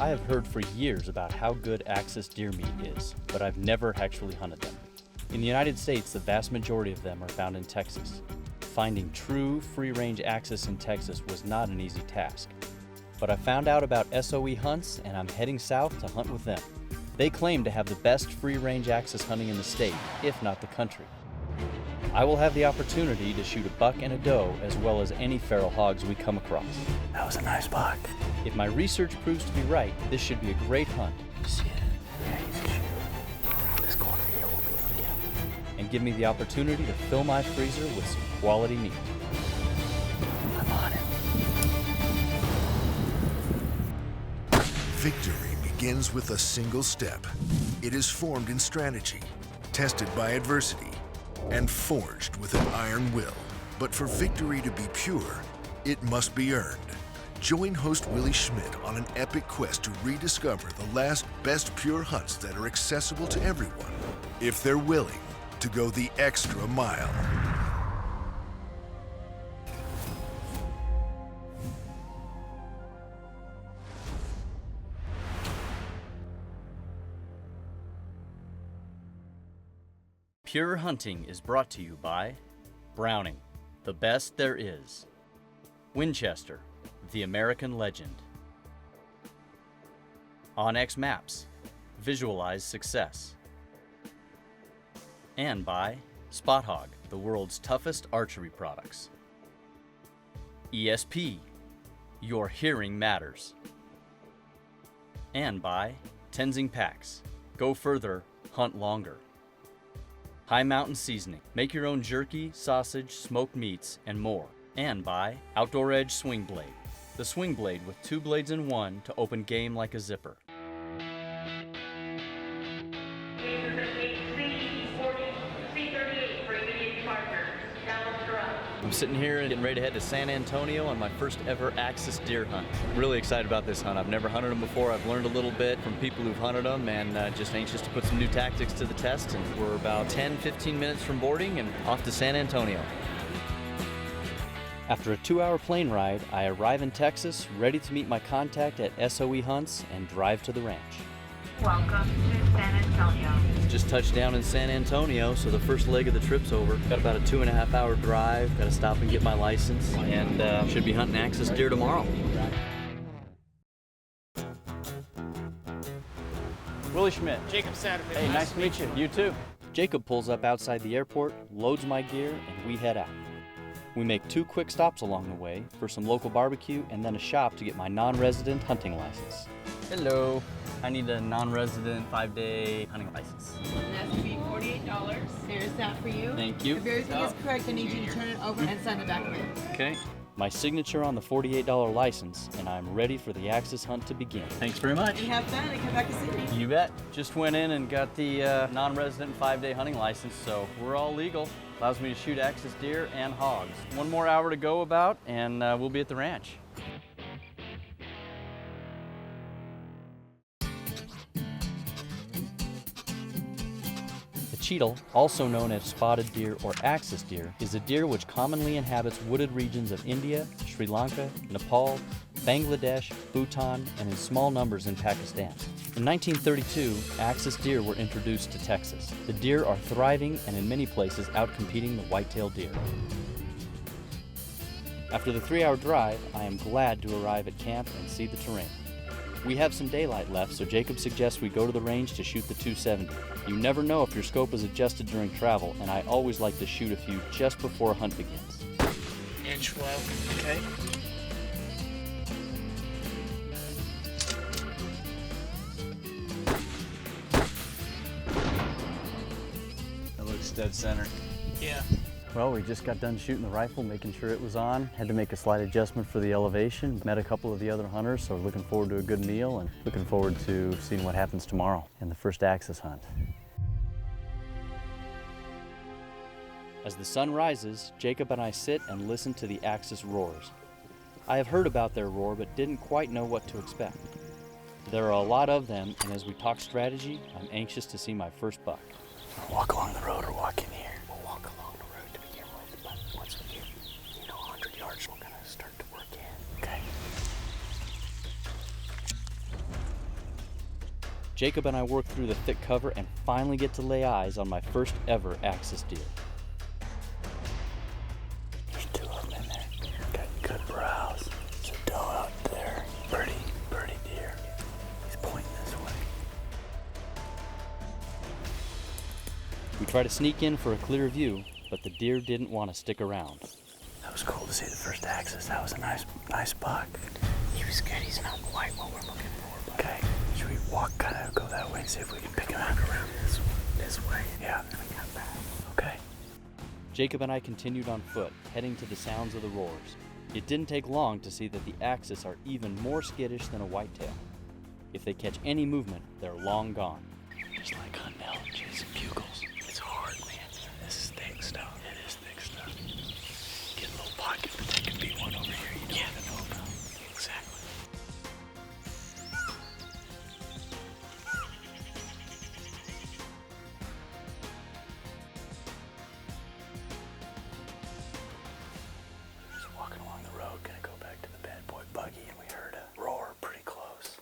I have heard for years about how good axis deer meat is, but I've never actually hunted them. In the United States, the vast majority of them are found in Texas. Finding true free-range axis in Texas was not an easy task. But I found out about SOE Hunts and I'm heading south to hunt with them. They claim to have the best free-range axis hunting in the state, if not the country. I will have the opportunity to shoot a buck and a doe as well as any feral hogs we come across. That was a nice buck. If my research proves to be right, this should be a great hunt. Shit. Yeah, he's a shooter. This corner here will be able to get him. And give me the opportunity to fill my freezer with some quality meat. I'm on it. Victory begins with a single step. It is formed in strategy, tested by adversity, and forged with an iron will. But for victory to be pure, it must be earned. Join host Willie Schmidt on an epic quest to rediscover the last best pure hunts that are accessible to everyone, if they're willing to go the extra mile. Pure Hunting is brought to you by Browning, the best there is. Winchester, the American legend. OnX Maps, visualize success. And by Spot Hog, the world's toughest archery products. ESP, your hearing matters. And by Tenzing Packs, go further, hunt longer. High Mountain Seasoning, make your own jerky, sausage, smoked meats, and more. And by Outdoor Edge Swing Blade, the swing blade with 2 blades in one to open game like a zipper. I'm sitting here and getting ready to head to San Antonio on my first ever axis deer hunt. I'm really excited about this hunt. I've never hunted them before. I've learned a little bit from people who've hunted them and just anxious to put some new tactics to the test. And we're about 10-15 minutes from boarding and off to San Antonio. After a 2-hour plane ride, I arrive in Texas, ready to meet my contact at SOE Hunts and drive to the ranch. Welcome to San Antonio. Just touched down in San Antonio, so the first leg of the trip's over. Got about a 2.5-hour drive, got to stop and get my license, and should be hunting axis deer tomorrow. Willie Schmidt. Jacob Satterfield. Hey, nice to meet you. You too. Jacob pulls up outside the airport, loads my gear, and we head out. We make 2 quick stops along the way for some local barbecue and then a shop to get my non-resident hunting license. Hello. I need a non-resident 5-day hunting license. It has to be $48. There's that for you. Thank you. If everything is correct, I need you to turn it over and sign the back of it. Okay. My signature on the $48 license, and I'm ready for the axis hunt to begin. Thanks very much. You have fun and come back to see me. You bet. Just went in and got the non-resident 5-day hunting license, so we're all legal. Allows me to shoot axis deer and hogs. 1 more hour to go about, and we'll be at the ranch. The cheetal, also known as spotted deer or axis deer, is a deer which commonly inhabits wooded regions of India, Sri Lanka, Nepal, Bangladesh, Bhutan, and in small numbers in Pakistan. In 1932, axis deer were introduced to Texas. The deer are thriving and in many places outcompeting the white-tailed deer. After the 3-hour drive, I am glad to arrive at camp and see the terrain. We have some daylight left, so Jacob suggests we go to the range to shoot the 270. You never know if your scope is adjusted during travel, and I always like to shoot a few just before a hunt begins. Inch low. Okay. That looks dead center. Yeah. Well, we just got done shooting the rifle, making sure it was on. Had to make a slight adjustment for the elevation. Met a couple of the other hunters, so looking forward to a good meal and looking forward to seeing what happens tomorrow in the first axis hunt. As the sun rises, Jacob and I sit and listen to the axis roars. I have heard about their roar, but didn't quite know what to expect. There are a lot of them, and as we talk strategy, I'm anxious to see my first buck. Walk along the road or walk in here. We'll walk along the road to begin with, but once we get, 100 yards, we're gonna start to work in. Okay. Jacob and I work through the thick cover and finally get to lay eyes on my first ever axis deer. There's two of them in there. Got good brows. There's a doe out there. Pretty deer. He's pointing this way. We try to sneak in for a clear view, but the deer didn't want to stick around. That was cool to see the first axis. That was a nice buck. He was good. He's not quite what we're looking for. But Okay, should we walk, kind of go that way and see if we can pick him out? around this way. Yeah. And we got back. Okay. Jacob and I continued on foot, heading to the sounds of the roars. It didn't take long to see that the axis are even more skittish than a whitetail. If they catch any movement, they're long gone. Just like hunting elk, chasing bugles. It's hard, man. This is thick stuff. It is thick stuff. Get a little pocket, but there could be one over here you don't even know about. Exactly. Just walking along the road, gonna go back to the bad boy buggy, and we heard a roar pretty close.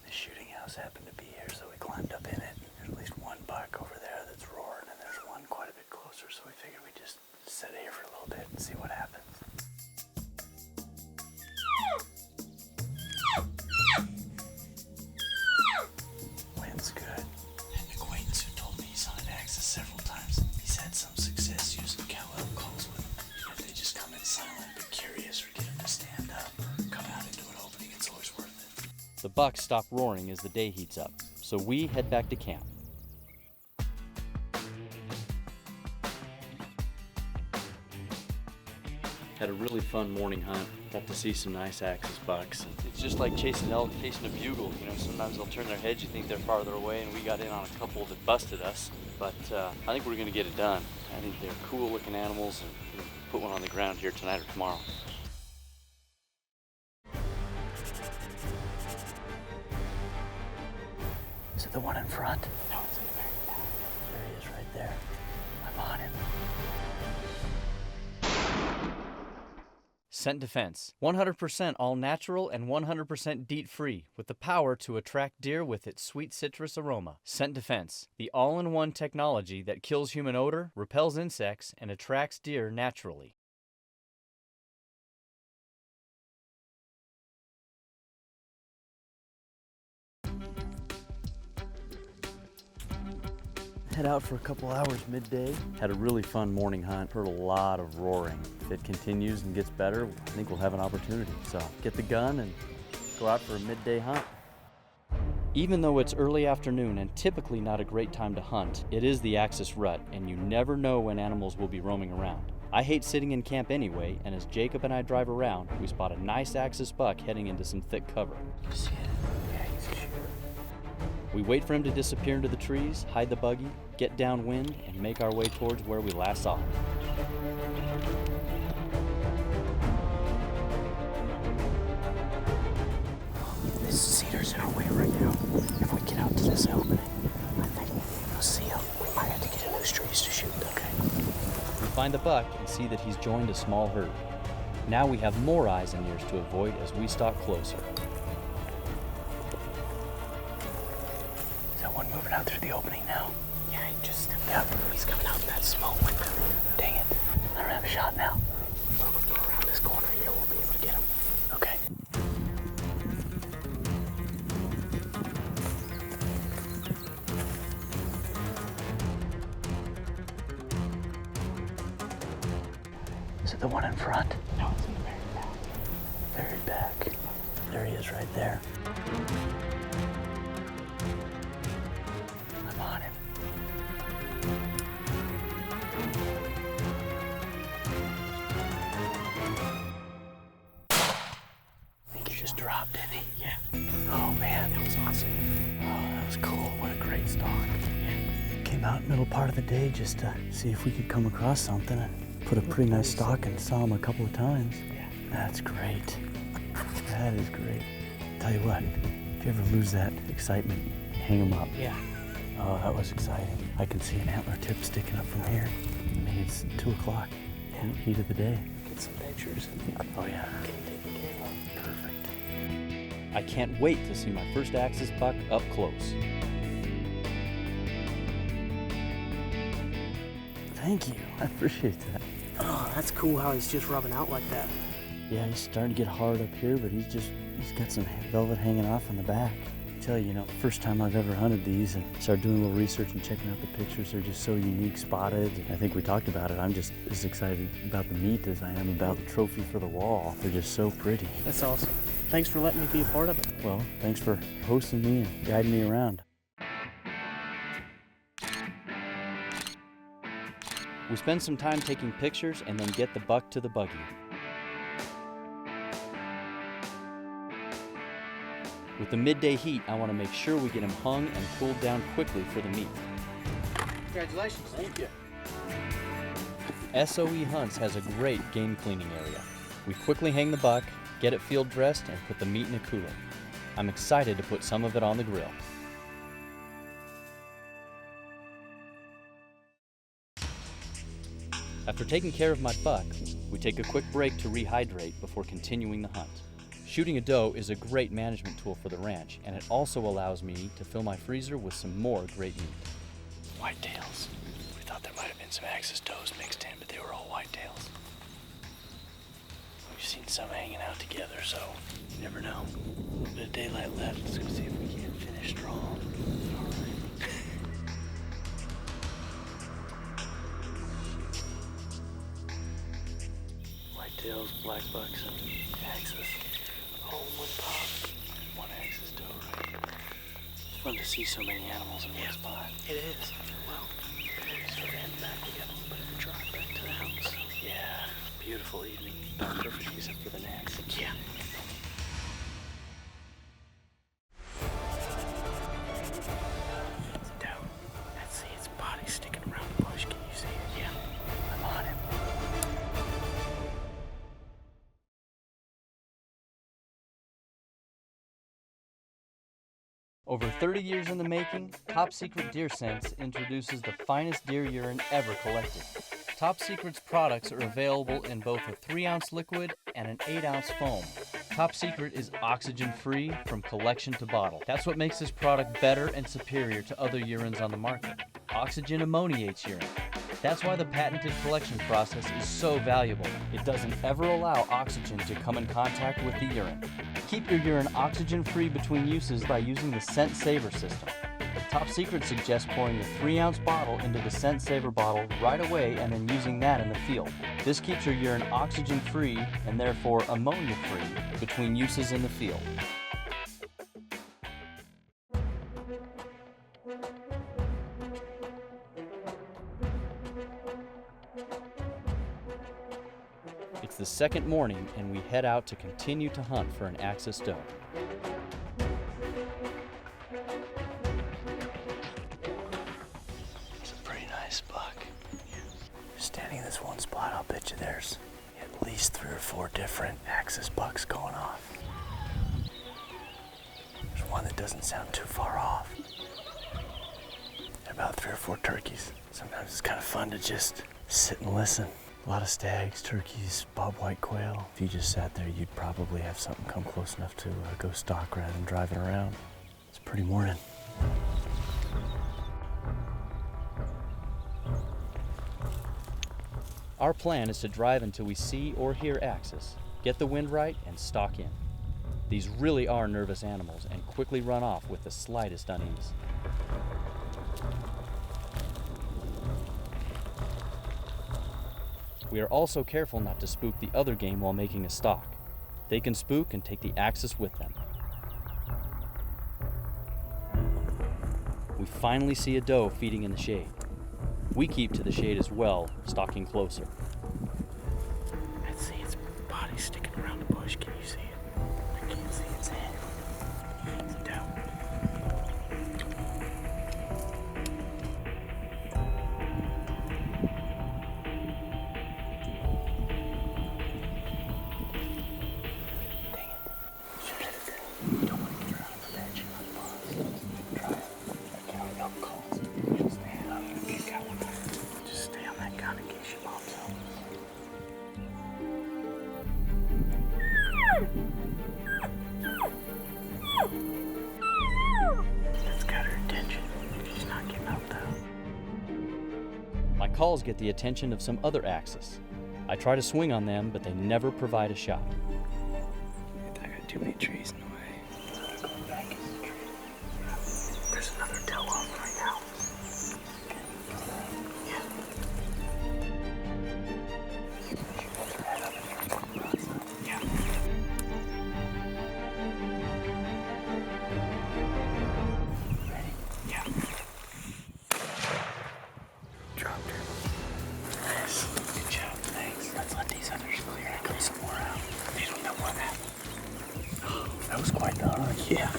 The shooting house happened to be here, so we climbed up in it. There's at least one buck over there that's roaring, and there's one quite a bit closer, so we figured we'd just sit here for a little bit and see what happens. Wind's good. I had an acquaintance who told me he's hunted axis several times. He's had some success using cow elk calls with them. If they just come in silent but curious, or get them to stand up or come out into an opening, it's always worth it. The bucks stop roaring as the day heats up, so we head back to camp. Had a really fun morning hunt. Got to see some nice axis bucks. It's just like chasing elk, chasing a bugle. You know, sometimes they'll turn their heads, you think they're farther away, and we got in on a couple that busted us. But I think we're gonna get it done. I think they're cool looking animals, and we'll put one on the ground here tonight or tomorrow. Is it the one in front? No, it's in the very back. There he is right there. I'm on him. Scent Defense. 100% all natural and 100% DEET free, with the power to attract deer with its sweet citrus aroma. Scent Defense, the all-in-one technology that kills human odor, repels insects, and attracts deer naturally. Head out for a couple hours midday. Had a really fun morning hunt. Heard a lot of roaring. If it continues and gets better, I think we'll have an opportunity. So get the gun and go out for a midday hunt. Even though it's early afternoon and typically not a great time to hunt, it is the axis rut, and you never know when animals will be roaming around. I hate sitting in camp anyway, and as Jacob and I drive around, we spot a nice axis buck heading into some thick cover. You see it? Yeah, he's cute. We wait for him to disappear into the trees, hide the buggy, get downwind, and make our way towards where we last saw him. This cedar's in our way right now. If we get out to this opening, I think we'll see him. We might have to get in those trees to shoot them. Okay. We find the buck and see that he's joined a small herd. Now we have more eyes and ears to avoid as we stalk closer. Is that one moving out through the opening now? Yeah, he just stepped Yeah. out. He's coming out in that small window. Dang it. I don't have a shot now. When we get around this corner here, we'll be able to get him. Okay. Is it the one in front? No, it's in the very back. Very back. There he is right there. I'm on him. I think he just dropped, didn't he? Yeah. Oh man, that was awesome. Oh, that was cool. What a great stalk. Yeah. Came out middle part of the day just to see if we could come across something and put a pretty nice stalk and saw him a couple of times. Yeah. That's great. That is great. Tell you what, if you ever lose that excitement, hang him up. Yeah. Oh, that was exciting. I can see an antler tip sticking up from here. I mean, it's 2 o'clock. Yeah. Heat of the day. Get some pictures. Oh yeah. Get him taken care of. Perfect. I can't wait to see my first axis buck up close. Thank you. I appreciate that. Oh, that's cool how he's just rubbing out like that. Yeah, he's starting to get hard up here, but he's got some velvet hanging off on the back. I tell you, first time I've ever hunted these, and started doing a little research and checking out the pictures. They're just so unique, spotted. I think we talked about it. I'm just as excited about the meat as I am about the trophy for the wall. They're just so pretty. That's awesome. Thanks for letting me be a part of it. Well, thanks for hosting me and guiding me around. We spend some time taking pictures and then get the buck to the buggy. With the midday heat, I want to make sure we get him hung and cooled down quickly for the meat. Congratulations. Thank you. SOE Hunts has a great game cleaning area. We quickly hang the buck, get it field dressed, and put the meat in a cooler. I'm excited to put some of it on the grill. After taking care of my buck, we take a quick break to rehydrate before continuing the hunt. Shooting a doe is a great management tool for the ranch, and it also allows me to fill my freezer with some more great meat. Whitetails. We thought there might have been some axis does mixed in, but they were all whitetails. We've seen some hanging out together, so you never know. A little bit of daylight left. Let's go see if we can't finish strong. All right. Whitetails, black bucks, and axis. All in one pot. One axis doe right here. It's fun to see so many animals in one spot. It is. Well, before we start heading back, we got a little bit of a drive back to the house. Yeah, beautiful evening. About perfect except for the neck. Yeah. Down. I see its body sticking around the bush. Can you see it? Yeah. I'm on him. Over 30 years in the making, Top Secret Deer Scents introduces the finest deer urine ever collected. Top Secret's products are available in both a 3-ounce liquid and an 8-ounce foam. Top Secret is oxygen-free from collection to bottle. That's what makes this product better and superior to other urines on the market. Oxygen ammoniates urine. That's why the patented collection process is so valuable. It doesn't ever allow oxygen to come in contact with the urine. Keep your urine oxygen-free between uses by using the Scent Saver system. Top Secret suggests pouring the 3-ounce bottle into the Scent Saver bottle right away and then using that in the field. This keeps your urine oxygen-free and therefore ammonia-free between uses in the field. It's the second morning and we head out to continue to hunt for an axis doe. It's a pretty nice buck. Standing in this one spot, I'll bet you there's at least 3 or 4 different axis bucks going off. There's one that doesn't sound too far off. And about 3 or 4 turkeys. Sometimes it's kind of fun to just sit and listen. A lot of stags, turkeys, bobwhite quail. If you just sat there, you'd probably have something come close enough to go stalk rather than driving around. It's a pretty morning. Our plan is to drive until we see or hear axis, get the wind right, and stalk in. These really are nervous animals and quickly run off with the slightest unease. We are also careful not to spook the other game while making a stalk. They can spook and take the axis with them. We finally see a doe feeding in the shade. We keep to the shade as well, stalking closer. I see its body sticking around the bush. Can you see it? I can't see its head. It's down. Just stay on that gun in case she pops up. calls get the attention of some other axis. I try to swing on them, but they never provide a shot. I got too many trees in the way. There's another tail off right now. Yeah. Ready? Yeah. Dropped her. Nice. Good job. Thanks. Let's let these others clear and come some more out. They don't know what happened. That was quite the hunt. Yeah.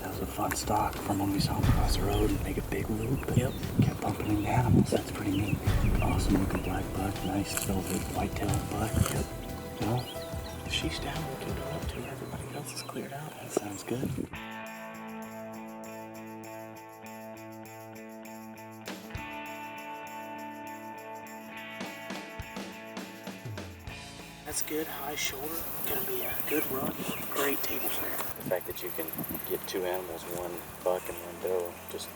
That was a fun stalk from when we saw them cross the road and make a big loop. Yep. Kept bumping into animals. That's pretty neat. Awesome looking black buck. Nice velvet white-tailed buck. Yep. Well, She's down. We can go up to her. Everybody else is cleared out. that sounds good. That's good. High shoulder. Gonna be a good run. Great table fare. The fact that you can get two animals, one buck and one doe, just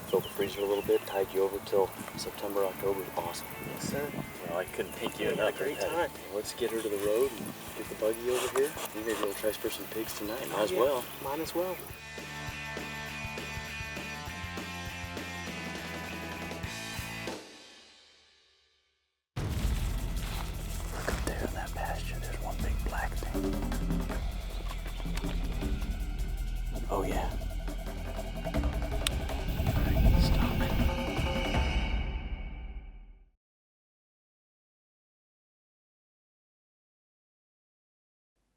fill the freezer a little bit, tide you over till September, October is awesome. Yes, sir. Well, I couldn't thank you Yeah, enough. great for that. time. Let's get her to the road and get the buggy over here. We may be able to try for some pigs tonight. Might as Yeah, well. Might as well. Look up there in that pasture. There's one big black thing. Oh, yeah. Stop it.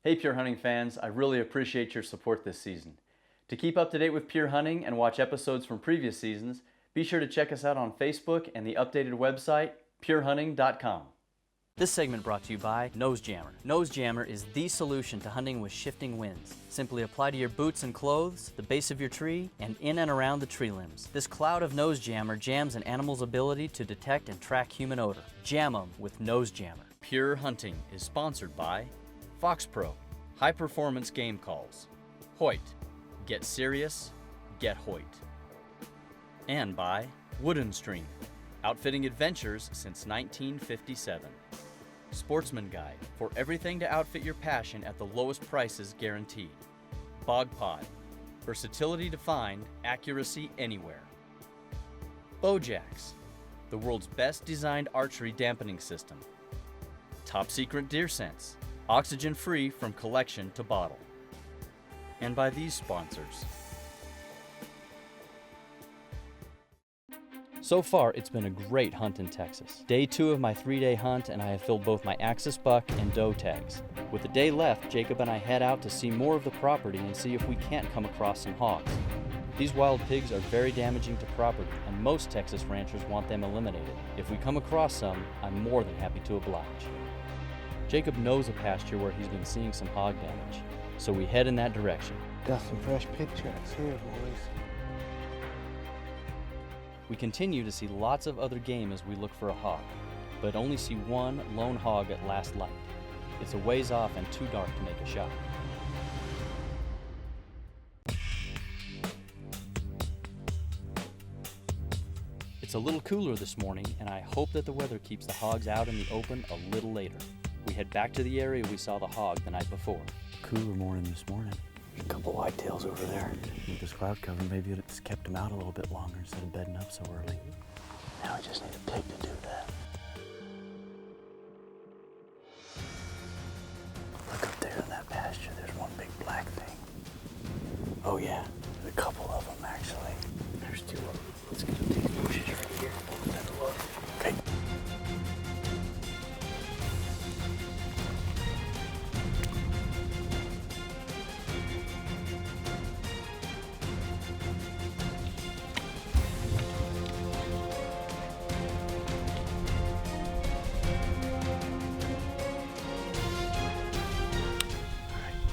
Hey Pure Hunting fans, I really appreciate your support this season. To keep up to date with Pure Hunting and watch episodes from previous seasons, be sure to check us out on Facebook and the updated website, purehunting.com. This segment brought to you by Nose Jammer. Nose Jammer is the solution to hunting with shifting winds. Simply apply to your boots and clothes, the base of your tree, and in and around the tree limbs. This cloud of Nose Jammer jams an animal's ability to detect and track human odor. Jam 'em with Nose Jammer. Pure Hunting is sponsored by Fox Pro, high performance game calls. Hoyt, get serious, get Hoyt. And by Wooden Stream, outfitting adventures since 1957. Sportsman Guide, for everything to outfit your passion at the lowest prices guaranteed. Bog Pod, versatility defined, accuracy anywhere. Bowjacks, the world's best designed archery dampening system. Top Secret Deer Sense, oxygen free from collection to bottle. And by these sponsors. So far, it's been a great hunt in Texas. Day 2 of my 3-day hunt, and I have filled both my axis buck and doe tags. With a day left, Jacob and I head out to see more of the property and see if we can't come across some hogs. These wild pigs are very damaging to property, and most Texas ranchers want them eliminated. If we come across some, I'm more than happy to oblige. Jacob knows a pasture where he's been seeing some hog damage, so we head in that direction. Got some fresh pig tracks here, boys. We continue to see lots of other game as we look for a hog, but only see one lone hog at last light. It's a ways off and too dark to make a shot. It's a little cooler this morning, and I hope that the weather keeps the hogs out in the open a little later. We head back to the area we saw the hog the night before. Cooler morning this morning. There's a couple whitetails over there. With this cloud cover, maybe it's kept them out a little bit longer instead of bedding up so early. Now we just need a pig to do that. Look up there in that pasture. There's one big black thing. Oh yeah, there's a couple of them actually. There's 2 of them. Let's get up these bushes right here. Have a look. Okay.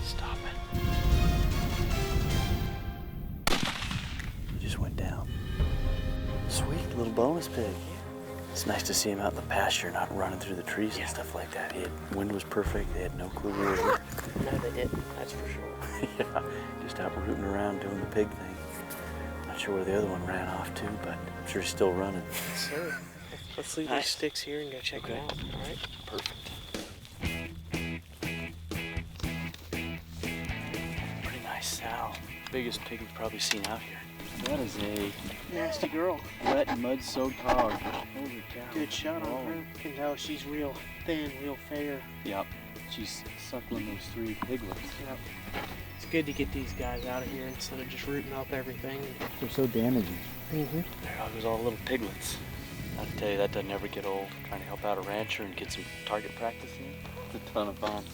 Stop it. He just went down. Sweet little bonus pig. It's nice to see him out in the pasture, not running through the trees and stuff like that. Wind was perfect. They had no clue we were here. No, they didn't. That's for sure. Yeah, just out rooting around doing the pig thing. Not sure where the other one ran off to, but I'm sure he's still running. Yes, sir. Let's leave these sticks here and go check them out. All right. Perfect. Pretty nice sow. Biggest pig we've probably seen out here. That is a Nasty girl. wet, mud-soaked hog. Holy cow. Good shot on her. You can tell she's real thin, real fair. Yep. She's suckling those 3 piglets. Yep. It's good to get these guys out of here instead of just rooting up everything. They're so damaging. Mm-hmm. There goes all the little piglets. I tell you, that doesn't ever get old. Trying to help out a rancher and get some target practice in. It's a ton of fun.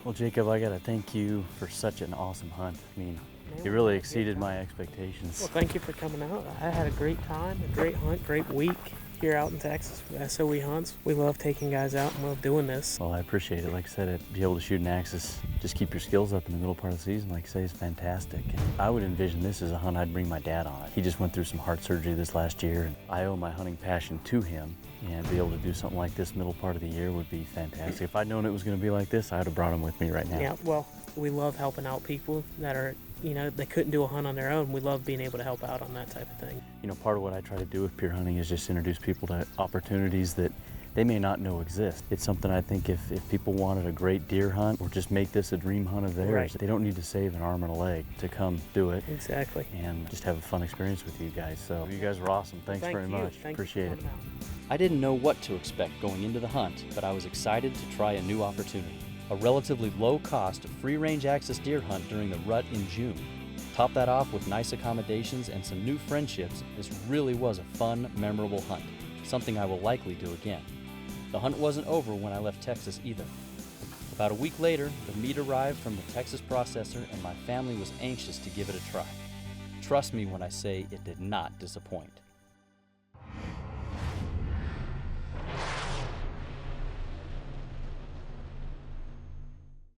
Well, Jacob, I gotta thank you for such an awesome hunt. I mean, it really exceeded my expectations. Well, thank you for coming out. I had a great time, a great hunt, great week here out in Texas with SOE hunts. We love taking guys out and love doing this. Well, I appreciate it. Like I said, to be able to shoot an axis, just keep your skills up in the middle part of the season, like I say, is fantastic. And I would envision this as a hunt I'd bring my dad on. He just went through some heart surgery this last year, and I owe my hunting passion to him. And be able to do something like this middle part of the year would be fantastic. If I'd known it was going to be like this, I would have brought him with me right now. Yeah, well, we love helping out people that are, you know, they couldn't do a hunt on their own. We love being able to help out on that type of thing. You know, part of what I try to do with peer hunting is just introduce people to opportunities that they may not know exist. It's something I think if people wanted a great deer hunt or just make this a dream hunt of theirs, Right. they don't need to save an arm and a leg to come do it Exactly. and just have a fun experience with you guys. So you guys were awesome. Thanks Thank very you. much. Thank Appreciate you it. for coming out. I didn't know what to expect going into the hunt, but I was excited to try a new opportunity. A relatively low-cost, free-range access deer hunt during the rut in June. Top that off with nice accommodations and some new friendships, this really was a fun, memorable hunt. Something I will likely do again. The hunt wasn't over when I left Texas either. About a week later, the meat arrived from the Texas processor and my family was anxious to give it a try. Trust me when I say it did not disappoint.